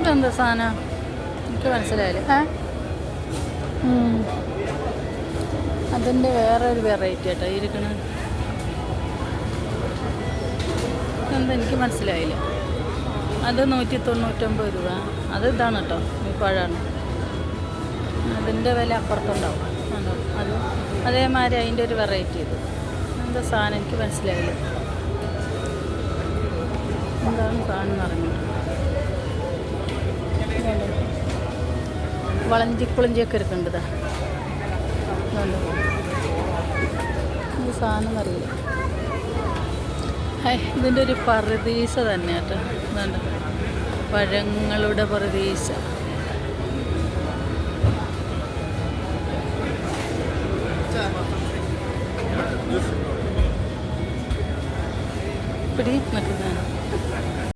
ഇതെന്താ സാധനം എനിക്ക് മനസ്സിലായില്ല. അതിൻ്റെ വേറെ ഒരു വെറൈറ്റി ആട്ടോ ഇരിക്കണത്. എന്താ എനിക്ക് മനസ്സിലായില്ല. അത് 199 രൂപ. അത് ഇതാണ് കേട്ടോ, ഈ പഴമാണ്. അതിൻ്റെ വില അപ്പുറത്തുണ്ടാവും. അത് അതേമാതിരി അതിൻ്റെ ഒരു വെറൈറ്റി ഇത്. എന്താ സാധനം എനിക്ക് മനസ്സിലായില്ല. എന്താണ് സാധനം എന്ന് അറിഞ്ഞിട്ട്. വളഞ്ചിക്കുളഞ്ചിയൊക്കെ ഇരിക്കേണ്ടതാ. ഇത് സാധനം എന്നറിയില്ല. ഇതിൻ്റെ ഒരു പറുദീസ തന്നെ കേട്ടോ. ഇതുണ്ട്, പഴങ്ങളുടെ പറുദീസ. പിടി മറ്റേ